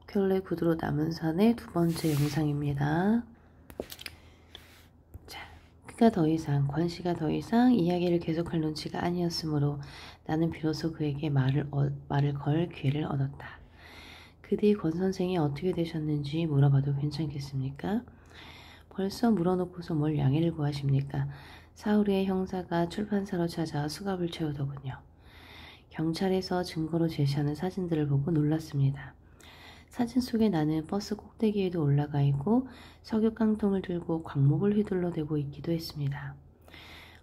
켤레 구두로 남은 산의 두 번째 영상입니다. 자, 권씨가 더 이상 이야기를 계속할 눈치가 아니었으므로 나는 비로소 그에게 말을 걸 기회를 얻었다. 그 뒤 권 선생이 어떻게 되셨는지 물어봐도 괜찮겠습니까? 벌써 물어놓고서 뭘 양해를 구하십니까? 사흘 후에 형사가 출판사로 찾아와 수갑을 채우더군요. 경찰에서 증거로 제시하는 사진들을 보고 놀랐습니다. 사진 속에 나는 버스 꼭대기에도 올라가 있고 석유깡통을 들고 광목을 휘둘러대고 있기도 했습니다.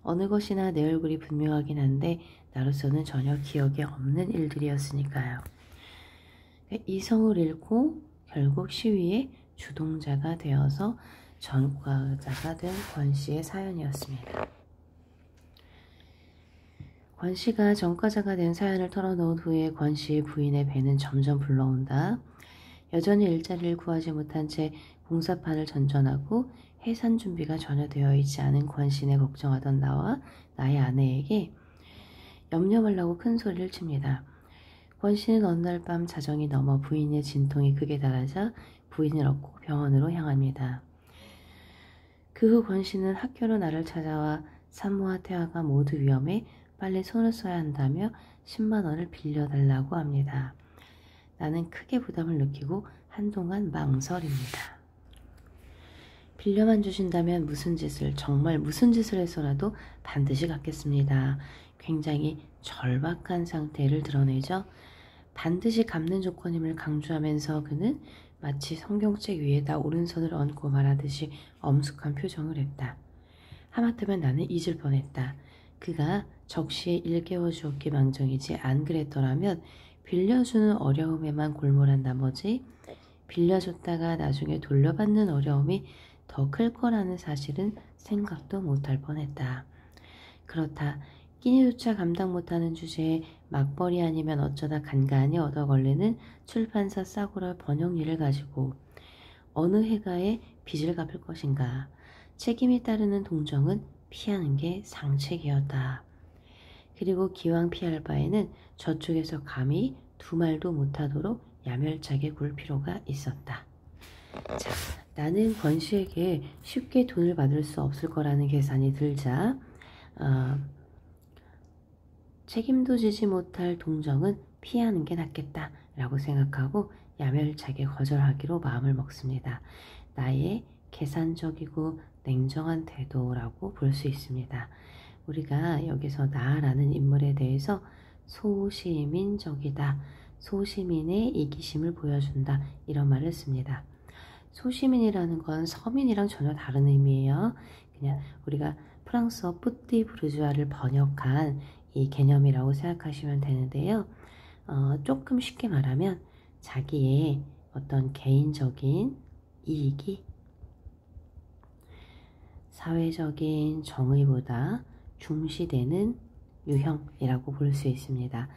어느 것이나 내 얼굴이 분명하긴 한데 나로서는 전혀 기억에 없는 일들이었으니까요. 이성을 잃고 결국 시위의 주동자가 되어서 전과자가 된 권씨의 사연이었습니다. 권씨가 전과자가 된 사연을 털어놓은 후에 권씨의 부인의 배는 점점 불러온다. 여전히 일자리를 구하지 못한 채 공사판을 전전하고 해산 준비가 전혀 되어 있지 않은 권씨네 걱정하던 나와 나의 아내에게 염려 말라고 큰 소리를 칩니다. 권씨는 어느 날 밤 자정이 넘어 부인의 진통이 극에 달하자 부인을 얻고 병원으로 향합니다. 그 후 권씨는 학교로 나를 찾아와 산모와 태아가 모두 위험해 빨리 손을 써야 한다며 10만 원을 빌려달라고 합니다. 나는 크게 부담을 느끼고 한동안 망설입니다. 빌려만 주신다면 정말 무슨 짓을 해서라도 반드시 갚겠습니다. 굉장히 절박한 상태를 드러내죠. 반드시 갚는 조건임을 강조하면서 그는 마치 성경책 위에다 오른손을 얹고 말하듯이 엄숙한 표정을 했다. 하마터면 나는 잊을 뻔했다. 그가 적시에 일깨워 주었기 망정이지 안 그랬더라면 빌려주는 어려움에만 골몰한 나머지 빌려줬다가 나중에 돌려받는 어려움이 더 클 거라는 사실은 생각도 못할 뻔했다. 그렇다. 끼니조차 감당 못하는 주제에 막벌이 아니면 어쩌다 간간히 얻어 걸리는 출판사 싸구려 번역일을 가지고 어느 해가에 빚을 갚을 것인가. 책임이 따르는 동정은 피하는 게 상책이었다. 그리고 기왕 피할 바에는 저쪽에서 감히 두 말도 못하도록 야멸차게 굴 필요가 있었다. 자, 나는 권씨에게 쉽게 돈을 받을 수 없을 거라는 계산이 들자 책임도 지지 못할 동정은 피하는 게 낫겠다 라고 생각하고 야멸차게 거절하기로 마음을 먹습니다. 나의 계산적이고 냉정한 태도라고 볼 수 있습니다. 우리가 여기서 나라는 인물에 대해서 소시민적이다, 소시민의 이기심을 보여준다 이런 말을 씁니다. 소시민이라는 건 서민이랑 전혀 다른 의미예요. 그냥 우리가 프랑스어 뿌띠 부르주아를 번역한 이 개념이라고 생각하시면 되는데요. 조금 쉽게 말하면 자기의 어떤 개인적인 이익이 사회적인 정의보다 중시되는 유형이라고 볼 수 있습니다.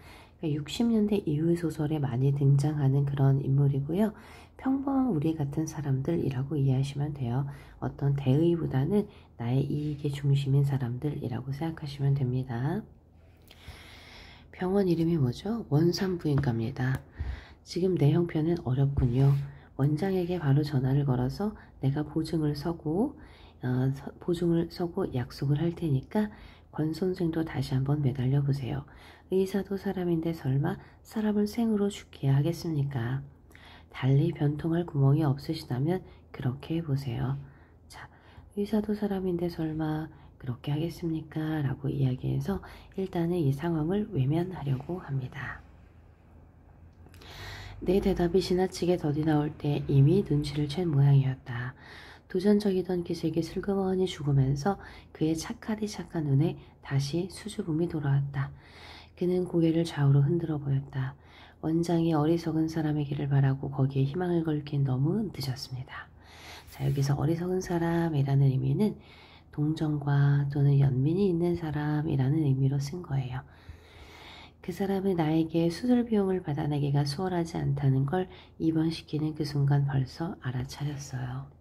60년대 이후 소설에 많이 등장하는 그런 인물이고요. 평범한 우리 같은 사람들이라고 이해하시면 돼요. 어떤 대의보다는 나의 이익의 중심인 사람들이라고 생각하시면 됩니다. 병원 이름이 뭐죠? 원산부인과입니다. 지금 내 형편은 어렵군요. 원장에게 바로 전화를 걸어서 내가 보증을 서고 약속을 할 테니까 권 선생도 다시 한번 매달려 보세요. 의사도 사람인데 설마 사람을 생으로 죽게 하겠습니까? 달리 변통할 구멍이 없으시다면 그렇게 해보세요. 자, 의사도 사람인데 설마 그렇게 하겠습니까? 라고 이야기해서 일단은 이 상황을 외면하려고 합니다. 내 대답이 지나치게 더디 나올 때 이미 눈치를 챈 모양이었다. 도전적이던 기색이 슬그머니 죽으면서 그의 착하디 착한 눈에 다시 수줍음이 돌아왔다. 그는 고개를 좌우로 흔들어 보였다. 원장이 어리석은 사람이기를 바라고 거기에 희망을 걸긴 너무 늦었습니다. 자, 여기서 어리석은 사람이라는 의미는 동정과 또는 연민이 있는 사람이라는 의미로 쓴 거예요. 그 사람은 나에게 수술 비용을 받아내기가 수월하지 않다는 걸 입원시키는 그 순간 벌써 알아차렸어요.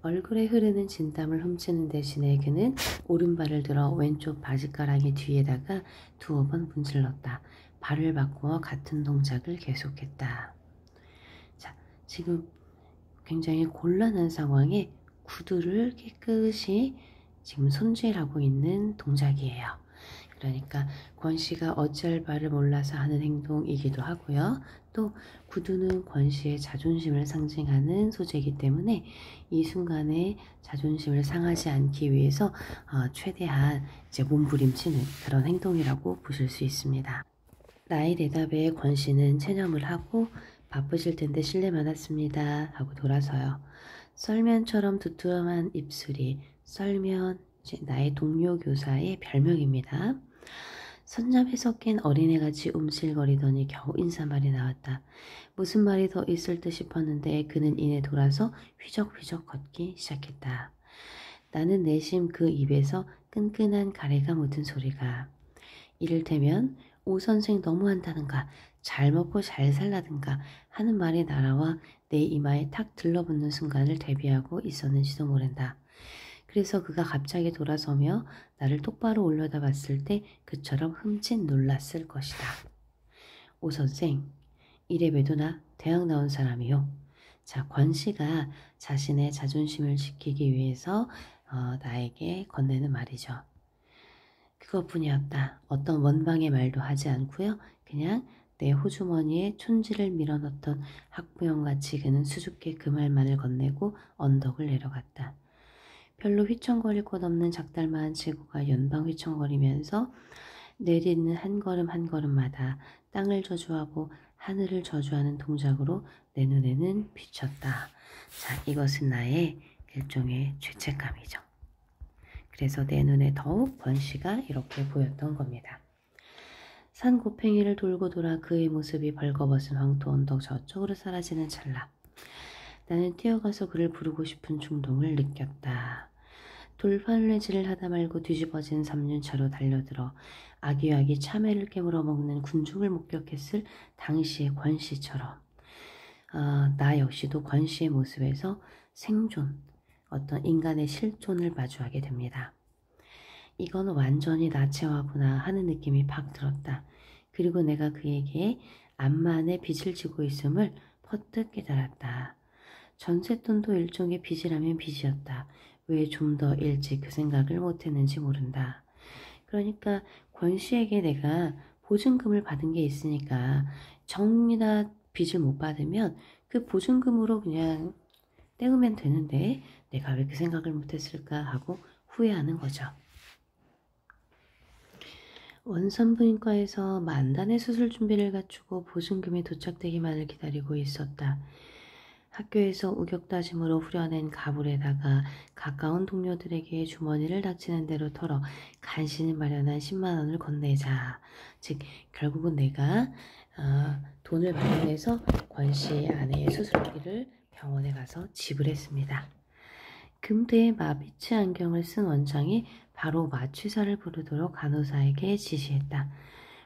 얼굴에 흐르는 진땀을 훔치는 대신에 그는 오른발을 들어 왼쪽 바지가랑이 뒤에다가 두어 번 문질렀다. 발을 바꾸어 같은 동작을 계속했다. 자, 지금 굉장히 곤란한 상황에 구두를 깨끗이 지금 손질하고 있는 동작이에요. 그러니까 권씨가 어찌할 바를 몰라서 하는 행동이기도 하고요. 또 구두는 권씨의 자존심을 상징하는 소재이기 때문에 이 순간에 자존심을 상하지 않기 위해서 최대한 이제 몸부림치는 그런 행동이라고 보실 수 있습니다. 나의 대답에 권씨는 체념을 하고 바쁘실 텐데 실례 많았습니다 하고 돌아서요. 썰면처럼 두툼한 입술이 썰면 나의 동료 교사의 별명입니다. 선잠에 섞인 어린애같이 움찔거리더니 겨우 인사말이 나왔다. 무슨 말이 더 있을 듯 싶었는데 그는 이내 돌아서 휘적휘적 걷기 시작했다. 나는 내심 그 입에서 끈끈한 가래가 묻은 소리가 이를테면 오 선생 너무한다든가 잘 먹고 잘 살라든가 하는 말이 날아와 내 이마에 탁 들러붙는 순간을 대비하고 있었는지도 모른다. 그래서 그가 갑자기 돌아서며 나를 똑바로 올려다 봤을 때 그처럼 흠칫 놀랐을 것이다. 오 선생, 이래봬도 나 대학 나온 사람이요. 자, 권씨가 자신의 자존심을 지키기 위해서 나에게 건네는 말이죠. 그것뿐이었다. 어떤 원방의 말도 하지 않고요. 그냥 내 호주머니에 촌지를 밀어넣던 학부형같이 그는 수줍게 그 말만을 건네고 언덕을 내려갔다. 별로 휘청거릴 곳 없는 작달마한 체구가 연방 휘청거리면서 내리는 한 걸음 한 걸음마다 땅을 저주하고 하늘을 저주하는 동작으로 내 눈에는 비쳤다. 자, 이것은 나의 일종의 죄책감이죠. 그래서 내 눈에 더욱 권씨가 이렇게 보였던 겁니다. 산 곱팽이를 돌고 돌아 그의 모습이 벌거벗은 황토 언덕 저쪽으로 사라지는 찰나 나는 뛰어가서 그를 부르고 싶은 충동을 느꼈다. 돌팔레질을 하다 말고 뒤집어진 삼륜차로 달려들어 아기아기 참외를 깨물어 먹는 군중을 목격했을 당시의 권씨처럼 나 역시도 권씨의 모습에서 생존, 어떤 인간의 실존을 마주하게 됩니다. 이건 완전히 나체화구나 하는 느낌이 팍 들었다. 그리고 내가 그에게 암만의 빚을 지고 있음을 퍼뜩 깨달았다. 전셋돈도 일종의 빚이라면 빚이었다. 왜 좀 더 일찍 그 생각을 못했는지 모른다. 그러니까 권씨에게 내가 보증금을 받은 게 있으니까 정이나 빚을 못 받으면 그 보증금으로 그냥 떼우면 되는데 내가 왜 그 생각을 못했을까 하고 후회하는 거죠. 원산부인과에서 만단의 수술 준비를 갖추고 보증금이 도착되기만을 기다리고 있었다. 학교에서 우격다짐으로 후려낸 가불에다가 가까운 동료들에게 주머니를 닥치는 대로 털어 간신히 마련한 10만 원을 건네자. 즉 결국은 내가 돈을 마련해서 권씨 아내의 수술비를 병원에 가서 지불했습니다. 금대의 마비치 안경을 쓴 원장이 바로 마취사를 부르도록 간호사에게 지시했다.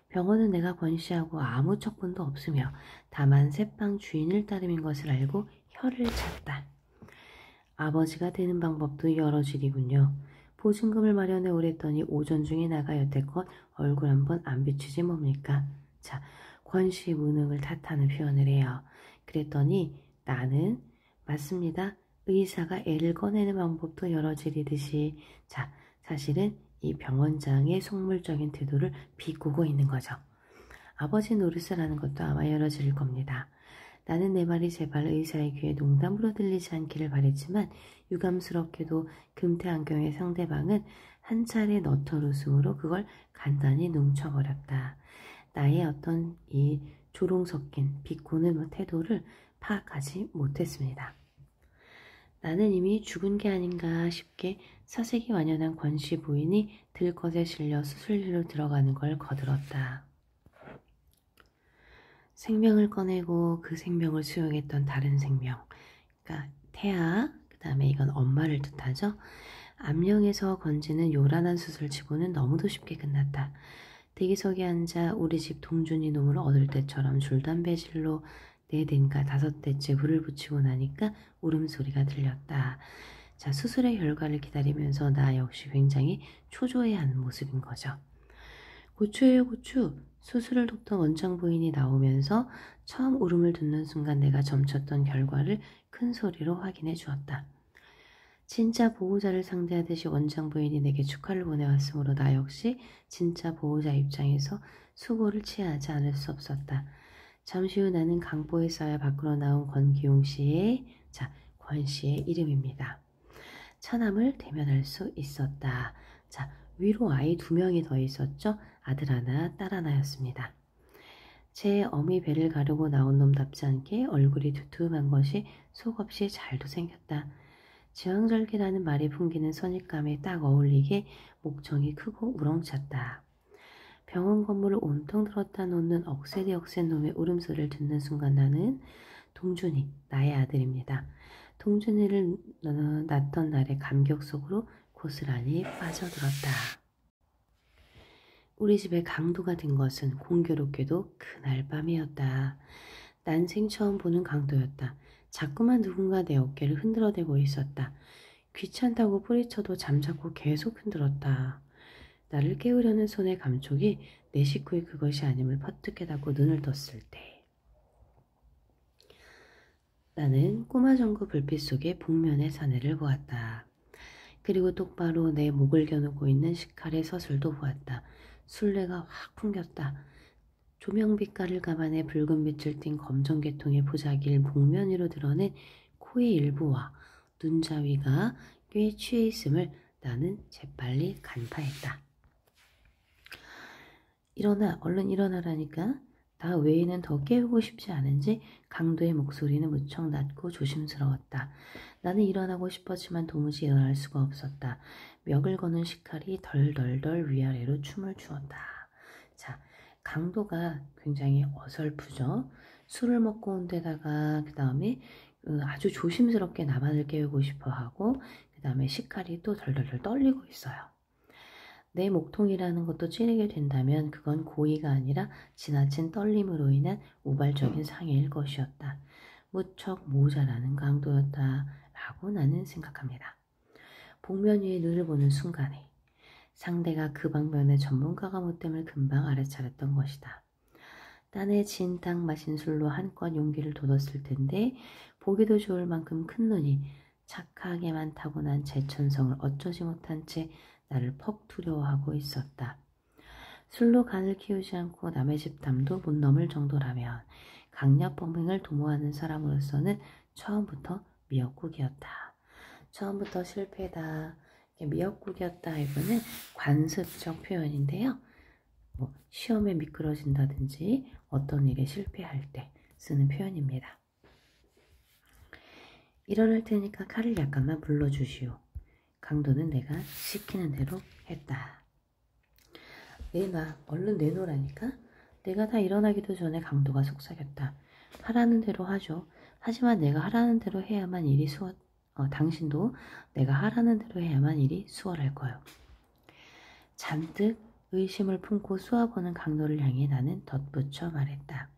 병원은 내가 권씨하고 아무 척분도 없으며 다만 새빵 주인을 따름인 것을 알고 혀를 찼다. 아버지가 되는 방법도 여러 줄이군요. 보증금을 마련해 오랬더니 오전 중에 나가 여태껏 얼굴 한번 안 비추지 뭡니까? 자, 권씨 무능을 탓하는 표현을 해요. 그랬더니 나는 맞습니다. 의사가 애를 꺼내는 방법도 여러 줄이듯이 자, 사실은 이 병원장의 속물적인 태도를 비꼬고 있는 거죠. 아버지 노릇을 하는 것도 아마 여러 줄일 겁니다. 나는 내 말이 제발 의사의 귀에 농담으로 들리지 않기를 바랬지만 유감스럽게도 금태 안경의 상대방은 한 차례 너털 웃음으로 그걸 간단히 농쳐버렸다. 나의 어떤 이 조롱 섞인 비꼬는 태도를 파악하지 못했습니다. 나는 이미 죽은 게 아닌가 싶게 사색이 완연한 권씨 부인이 들것에 실려 수술실로 들어가는 걸 거들었다. 생명을 꺼내고 그 생명을 수용했던 다른 생명, 그러니까 태아, 그 다음에 이건 엄마를 뜻하죠. 암령에서 건지는 요란한 수술치고는 너무도 쉽게 끝났다. 대기석에 앉아 우리 집 동준이 놈을 얻을 때처럼 줄담배질로 4대인가 5대째 불을 붙이고 나니까 울음소리가 들렸다. 자, 수술의 결과를 기다리면서 나 역시 굉장히 초조해하는 모습인 거죠. 고추예요, 고추. 수술을 돕던 원장 부인이 나오면서 처음 울음을 듣는 순간 내가 점쳤던 결과를 큰 소리로 확인해 주었다. 진짜 보호자를 상대하듯이 원장 부인이 내게 축하를 보내왔으므로 나 역시 진짜 보호자 입장에서 수고를 취하지 않을 수 없었다. 잠시 후 나는 강보에 쌓여 밖으로 나온 권기용 씨의, 권 씨의 이름입니다. 차남을 대면할 수 있었다. 위로 아이 2명이 더 있었죠. 아들 하나, 딸 하나였습니다. 제 어미 배를 가르고 나온 놈답지 않게 얼굴이 두툼한 것이 속없이 잘도 생겼다. 지왕절개라는 말이 풍기는 선입감에 딱 어울리게 목청이 크고 우렁찼다. 병원 건물을 온통 들었다 놓는 억세디 억센 놈의 울음소리를 듣는 순간 나는 동준이, 나의 아들입니다. 동준이를 낳던 날의 감격 속으로 고스란히 빠져들었다. 우리 집에 강도가 된 것은 공교롭게도 그날 밤이었다. 난생 처음 보는 강도였다. 자꾸만 누군가 내 어깨를 흔들어대고 있었다. 귀찮다고 뿌리쳐도 잠자코 계속 흔들었다. 나를 깨우려는 손의 감촉이 내 식구의 그것이 아님을 퍼뜩 깨닫고 눈을 떴을 때 나는 꼬마전구 불빛 속에 복면의 사내를 보았다. 그리고 똑바로 내 목을 겨누고 있는 식칼의 서슬도 보았다. 술래가 확 풍겼다. 조명빛깔을 감안해 붉은 빛을 띤 검정계통의 보자기를 복면 위로 드러낸 코의 일부와 눈자위가 꽤 취해 있음을 나는 재빨리 간파했다. 일어나, 얼른 일어나라니까. 나 외에는 더 깨우고 싶지 않은지 강도의 목소리는 무척 낮고 조심스러웠다. 나는 일어나고 싶었지만 도무지 일어날 수가 없었다. 멱을 거는 식칼이 덜덜덜 위아래로 춤을 추었다. 강도가 굉장히 어설프죠. 술을 먹고 온 데다가 그 다음에 아주 조심스럽게 나만을 깨우고 싶어하고 그 다음에 식칼이 또 덜덜덜 떨리고 있어요. 내 목통이라는 것도 찌르게 된다면 그건 고의가 아니라 지나친 떨림으로 인한 우발적인 상해일 것이었다. 무척 모자라는 강도였다라고 나는 생각합니다. 복면 위에 눈을 보는 순간에 상대가 그 방면의 전문가가 못됨을 금방 알아차렸던 것이다. 딴에 진탕 마신 술로 한껏 용기를 돋았을 텐데 보기도 좋을 만큼 큰 눈이 착하게만 타고난 제천성을 어쩌지 못한 채 나를 퍽 두려워하고 있었다. 술로 간을 키우지 않고 남의 집 담도 못 넘을 정도라면 강력범행을 도모하는 사람으로서는 처음부터 미역국이었다. 처음부터 실패다. 미역국이었다 이거는 관습적 표현인데요. 시험에 미끄러진다든지 어떤 일에 실패할 때 쓰는 표현입니다. 일어날 테니까 칼을 약간만 불러주시오. 강도는 내가 시키는 대로 했다. 내놔, 얼른 내놓으라니까. 내가 다 일어나기도 전에 강도가 속삭였다. 하라는 대로 하죠. 하지만 내가 하라는 대로 해야만 일이 당신도 내가 하라는 대로 해야만 일이 수월할 거요. 잔뜩 의심을 품고 쏘아보는 강도를 향해 나는 덧붙여 말했다.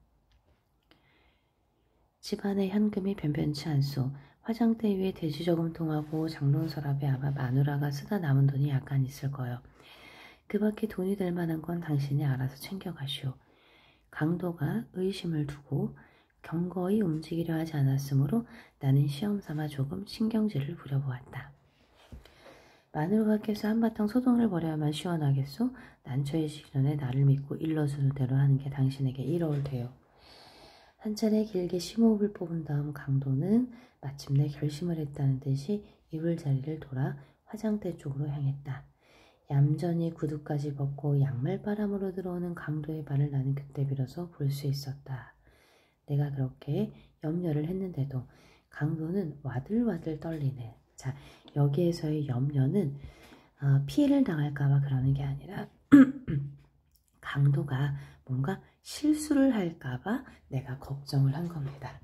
집안의 현금이 변변치 않소. 화장대 위에 돼지저금통하고 장롱 서랍에 아마 마누라가 쓰다 남은 돈이 약간 있을 거요. 그 밖에 돈이 될 만한 건 당신이 알아서 챙겨가시오. 강도가 의심을 두고 경거히 움직이려 하지 않았으므로 나는 시험삼아 조금 신경질을 부려보았다. 마누라께서 한바탕 소동을 벌여야만 시원하겠소? 난처해지기 전에 나를 믿고 일러주는 대로 하는 게 당신에게 이로울 테요. 한 차례 길게 심호흡을 뽑은 다음 강도는 마침내 결심을 했다는 듯이 이불 자리를 돌아 화장대 쪽으로 향했다. 얌전히 구두까지 벗고 양말바람으로 들어오는 강도의 발을 나는 그때 비로소 볼 수 있었다. 내가 그렇게 염려를 했는데도 강도는 와들와들 떨리네. 여기에서의 염려는 피해를 당할까봐 그러는 게 아니라 강도가 뭔가 실수를 할까봐 내가 걱정을 한 겁니다.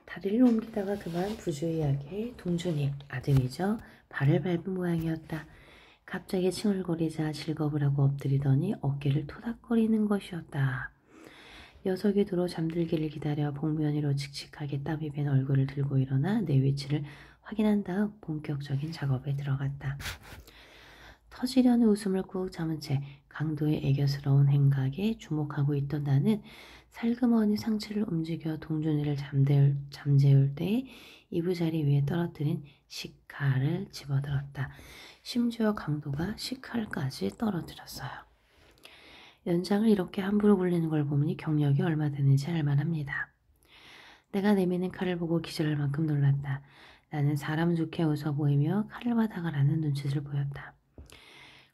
다리를 옮기다가 그만 부주의하게 동준이, 아들이죠, 발을 밟은 모양이었다. 갑자기 칭얼거리자 질겁을 하고 엎드리더니 어깨를 토닥거리는 것이었다. 녀석이 들어 잠들기를 기다려 복면 위로 칙칙하게 땀이 밴 얼굴을 들고 일어나 내 위치를 확인한 다음 본격적인 작업에 들어갔다. 터지려는 웃음을 꾹 참은 채 강도의 애교스러운 행각에 주목하고 있던 나는 살그머니 상체를 움직여 동준이를 잠재울 때에 이부자리 위에 떨어뜨린 식칼을 집어들었다. 심지어 강도가 식칼까지 떨어뜨렸어요. 연장을 이렇게 함부로 굴리는 걸 보니 경력이 얼마 되는지 알만합니다. 내가 내미는 칼을 보고 기절할 만큼 놀랐다. 나는 사람 좋게 웃어 보이며 칼을 받아가라는 눈짓을 보였다.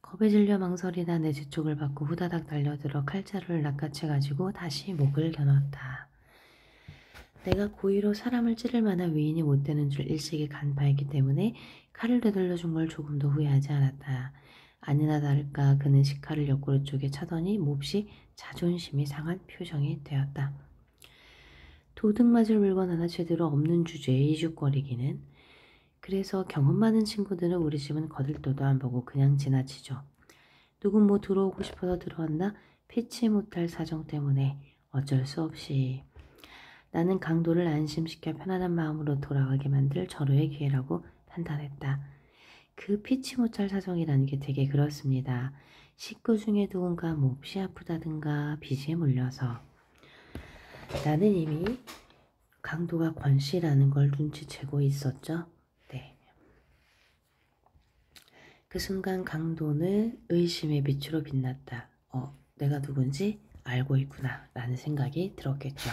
겁에 질려 망설이다 내 뒤쪽을 받고 후다닥 달려들어 칼자루를 낚아채가지고 다시 목을 겨눴다. 내가 고의로 사람을 찌를 만한 위인이 못 되는 줄 일찍이 간파했기 때문에 칼을 되돌려준 걸 조금도 후회하지 않았다. 아니나 다를까 그는 식칼을 옆구리 쪽에 차더니 몹시 자존심이 상한 표정이 되었다. 도둑 맞을 물건 하나 제대로 없는 주제에 이죽거리기는. 그래서 경험 많은 친구들은 우리 집은 거들떠도 안 보고 그냥 지나치죠. 누군 뭐 들어오고 싶어서 들어왔나 피치 못할 사정 때문에 어쩔 수 없이. 나는 강도를 안심시켜 편안한 마음으로 돌아가게 만들 절호의 기회라고 판단했다. 그 피치 못할 사정이라는 게 되게 그렇습니다. 식구 중에 누군가 몹시 아프다든가 빚에 물려서. 나는 이미 강도가 권씨라는 걸 눈치채고 있었죠. 네. 그 순간 강도는 의심의 빛으로 빛났다. 내가 누군지 알고 있구나 라는 생각이 들었겠죠.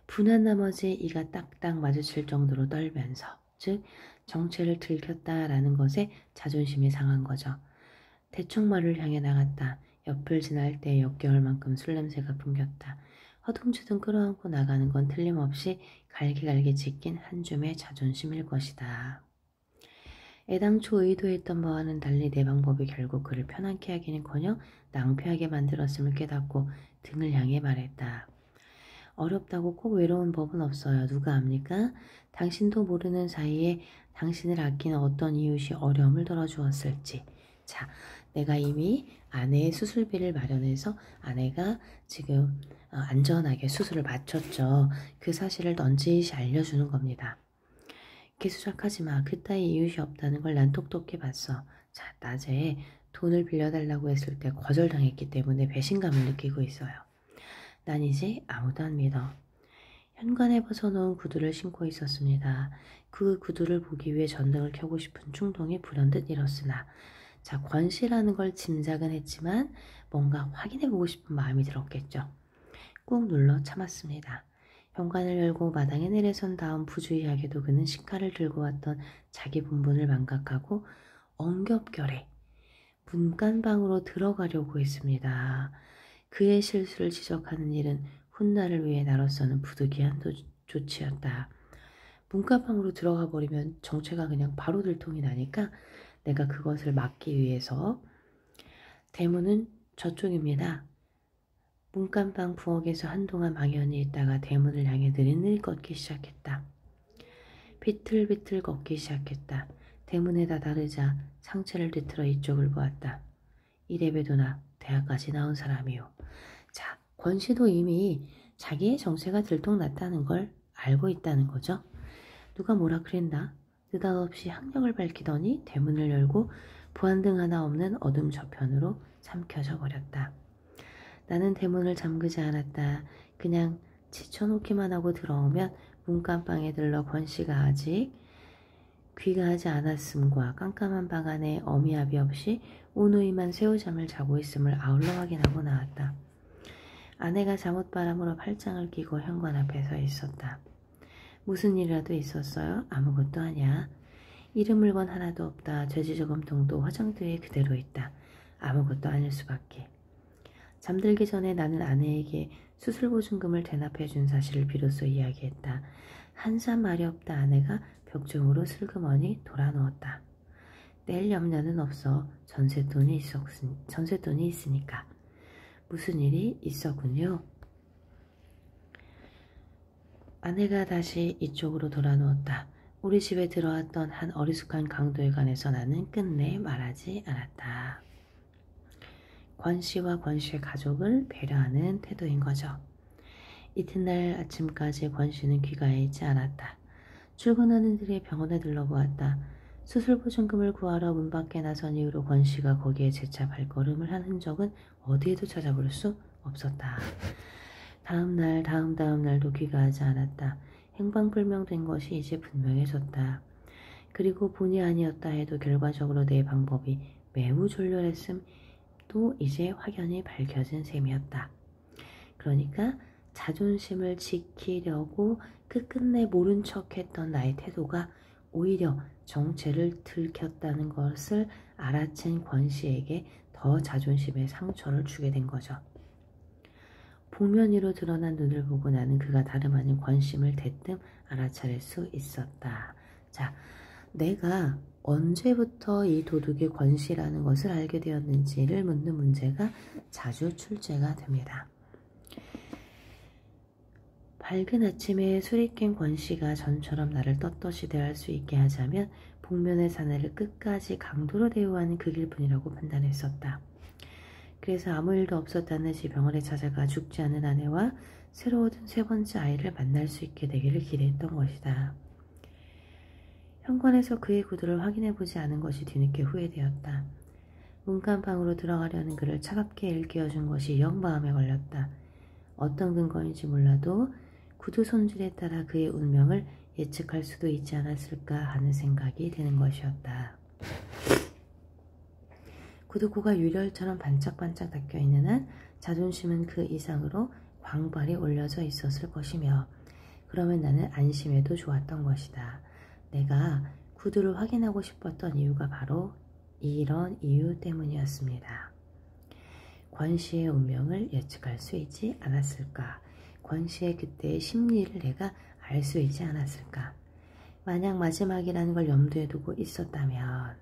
분한 나머지 이가 딱딱 마주칠 정도로 떨면서, 즉 정체를 들켰다라는 것에 자존심이 상한 거죠. 대충 말을 향해 나갔다. 옆을 지날 때 역겨울 만큼 술 냄새가 풍겼다. 허둥지둥 끌어안고 나가는 건 틀림없이 갈기갈기 찢긴 한 줌의 자존심일 것이다. 애당초 의도했던 바와는 달리 내 방법이 결국 그를 편안케 하기는커녕 낭패하게 만들었음을 깨닫고 등을 향해 말했다. 어렵다고 꼭 외로운 법은 없어요. 누가 압니까? 당신도 모르는 사이에 당신을 아끼는 어떤 이웃이 어려움을 덜어주었을지. 자, 내가 이미 아내의 수술비를 마련해서 아내가 지금 안전하게 수술을 마쳤죠. 그 사실을 넌지시 알려주는 겁니다. 개수작하지 마. 그따위 이웃이 없다는 걸 난 똑똑히 봤어. 자, 낮에 돈을 빌려달라고 했을 때 거절당했기 때문에 배신감을 느끼고 있어요. 난 이제 아무도 안 믿어. 현관에 벗어놓은 구두를 신고 있었습니다. 그 구두를 보기 위해 전등을 켜고 싶은 충동이 불현듯 일었으나 자, 권씨라는 걸 짐작은 했지만 뭔가 확인해보고 싶은 마음이 들었겠죠. 꾹 눌러 참았습니다. 현관을 열고 마당에 내려선 다음 부주의하게도 그는 식칼을 들고 왔던 자기 본분을 망각하고 엉겹결에 문간방으로 들어가려고 했습니다. 그의 실수를 지적하는 일은 훗날을 위해 나로서는 부득이한 조치였다. 문간방으로 들어가 버리면 정체가 그냥 바로 들통이 나니까 내가 그것을 막기 위해서 대문은 저쪽입니다. 문간방 부엌에서 한동안 막연히 있다가 대문을 향해 느릿느릿 걷기 시작했다. 비틀비틀 걷기 시작했다. 대문에 다다르자 상체를 뒤틀어 이쪽을 보았다. 이래봬도 나 대학까지 나온 사람이요. 자, 권씨도 이미 자기의 정체가 들통났다는 걸 알고 있다는 거죠. 누가 뭐라 그랬나? 느닷없이 학력을 밝히더니 대문을 열고 부안등 하나 없는 어둠 저편으로 삼켜져 버렸다. 나는 대문을 잠그지 않았다. 그냥 지쳐놓기만 하고 들어오면 문간방에 들러 권씨가 아직 귀가하지 않았음과 깜깜한 방 안에 어미아비 없이 오누이만 새우잠을 자고 있음을 아울러 확인하고 나왔다. 아내가 잠옷바람으로 팔짱을 끼고 현관 앞에 서 있었다. 무슨 일이라도 있었어요? 아무것도 아니야. 잃은 물건 하나도 없다. 돼지저금통도 화장대에 그대로 있다. 아무것도 아닐 수밖에. 잠들기 전에 나는 아내에게 수술보증금을 대납해 준 사실을 비로소 이야기했다. 한삼 말이 없다. 아내가 벽중으로 슬그머니 돌아누웠다. 낼 염려는 없어. 전세돈이 있으니까. 무슨 일이 있었군요. 아내가 다시 이쪽으로 돌아누웠다. 우리 집에 들어왔던 한 어리숙한 강도에 관해서 나는 끝내 말하지 않았다. 권씨와 권씨의 가족을 배려하는 태도인 거죠. 이튿날 아침까지 권씨는 귀가해 있지 않았다. 출근하는 길에 병원에 들러보았다. 수술 보증금을 구하러 문 밖에 나선 이후로 권 씨가 거기에 재차 발걸음을 한 흔적은 어디에도 찾아볼 수 없었다. 다음 날도 귀가하지 않았다. 행방불명된 것이 이제 분명해졌다. 그리고 본의 아니었다 해도 결과적으로 내 방법이 매우 졸렬했음도 이제 확연히 밝혀진 셈이었다. 그러니까 자존심을 지키려고 끝끝내 모른 척했던 나의 태도가 오히려 정체를 들켰다는 것을 알아챈 권 씨에게 더 자존심의 상처를 주게 된 거죠. 복면 위로 드러난 눈을 보고 나는 그가 다름 아닌 권 씨를 대뜸 알아차릴 수 있었다. 자, 내가 언제부터 이 도둑이 권 씨라는 것을 알게 되었는지를 묻는 문제가 자주 출제가 됩니다. 밝은 아침에 술이 깬 권 씨가 전처럼 나를 떳떳이 대할 수 있게 하자면 복면의 사내를 끝까지 강도로 대우하는 그 길뿐이라고 판단했었다. 그래서 아무 일도 없었다는 지 병원에 찾아가 죽지 않은 아내와 새로 얻은 세 번째 아이를 만날 수 있게 되기를 기대했던 것이다. 현관에서 그의 구두를 확인해보지 않은 것이 뒤늦게 후회되었다. 문간방으로 들어가려는 그를 차갑게 일깨워준 것이 영 마음에 걸렸다. 어떤 근거인지 몰라도 구두 손질에 따라 그의 운명을 예측할 수도 있지 않았을까 하는 생각이 드는 것이었다. 구두코가 유렬처럼 반짝반짝 닦여있는 한 자존심은 그 이상으로 광발이 올려져 있었을 것이며 그러면 나는 안심해도 좋았던 것이다. 내가 구두를 확인하고 싶었던 이유가 바로 이런 이유 때문이었습니다. 권 씨의 운명을 예측할 수 있지 않았을까? 권 씨의 그때의 심리를 내가 알 수 있지 않았을까? 만약 마지막이라는 걸 염두에 두고 있었다면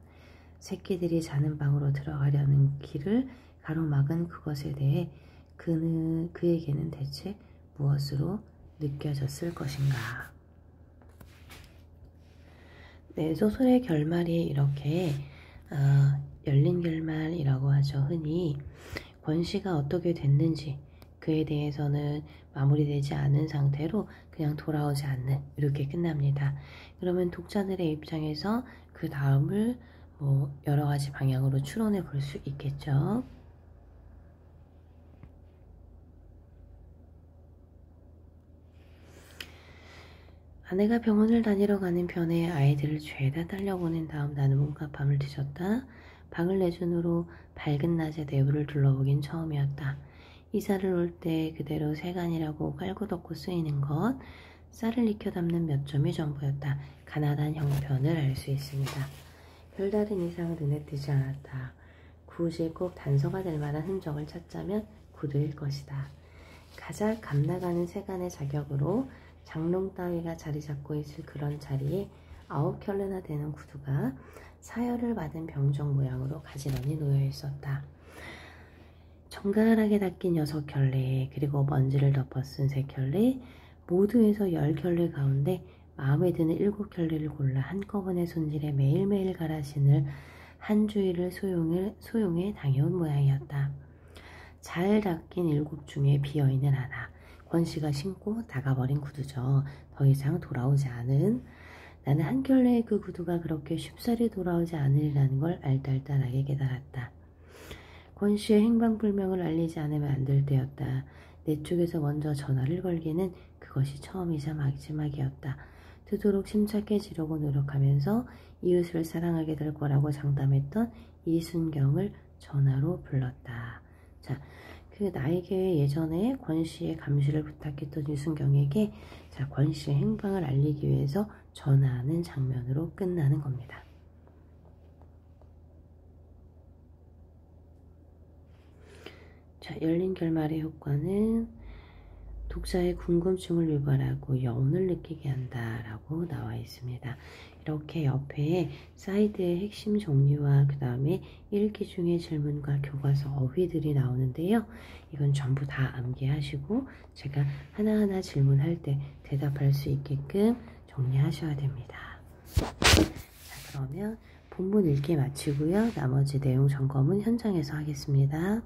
새끼들이 자는 방으로 들어가려는 길을 가로막은 그것에 대해 그에게는 대체 무엇으로 느껴졌을 것인가? 네, 소설의 결말이 이렇게 열린 결말이라고 하죠. 흔히 권 씨가 어떻게 됐는지 그에 대해서는 마무리되지 않은 상태로 그냥 돌아오지 않는 이렇게 끝납니다. 그러면 독자들의 입장에서 그 다음을 여러 가지 방향으로 추론해 볼 수 있겠죠. 아내가 병원을 다니러 가는 편에 아이들을 죄다 딸려보낸 다음 나는 온갖 밤을 뒤졌다. 방을 내준 후로 밝은 낮에 내부를 둘러보긴 처음이었다. 이사를 올 때 그대로 세간이라고 깔고 덮고 쓰이는 것, 쌀을 익혀 담는 몇 점이 전부였다. 가난한 형편을 알 수 있습니다. 별다른 이상은 눈에 띄지 않았다. 굳이 꼭 단서가 될 만한 흔적을 찾자면 구두일 것이다. 가장 감나가는 세간의 자격으로 장롱 따위가 자리 잡고 있을 그런 자리에 9켤레나 되는 구두가 사열을 받은 병정 모양으로 가지런히 놓여 있었다. 정갈하게 닦인 6켤레, 그리고 먼지를 덮어 쓴 3켤레, 모두에서 10켤레 가운데 마음에 드는 7켤레를 골라 한꺼번에 손질해 매일매일 갈아 신을 한 주일을 소용에 당해온 모양이었다. 잘 닦인 7 중에 비어있는 하나, 권 씨가 신고 나가버린 구두죠. 더 이상 돌아오지 않은. 나는 한 켤레의 그 구두가 그렇게 쉽사리 돌아오지 않으리라는 걸 알딸딸하게 깨달았다. 권 씨의 행방불명을 알리지 않으면 안 될 때였다. 내 쪽에서 먼저 전화를 걸기는 그것이 처음이자 마지막이었다. 되도록 침착해지려고 노력하면서 이웃을 사랑하게 될 거라고 장담했던 이순경을 전화로 불렀다. 자, 나에게 예전에 권 씨의 감시를 부탁했던 이순경에게 권 씨의 행방을 알리기 위해서 전화하는 장면으로 끝나는 겁니다. 자, 열린 결말의 효과는 독자의 궁금증을 유발하고 여운을 느끼게 한다라고 나와 있습니다. 이렇게 옆에 사이드의 핵심 정리와 그 다음에 읽기 중에 질문과 교과서 어휘들이 나오는데요. 이건 전부 다 암기하시고 제가 하나하나 질문할 때 대답할 수 있게끔 정리하셔야 됩니다. 자, 그러면 본문 읽기 마치고요. 나머지 내용 점검은 현장에서 하겠습니다.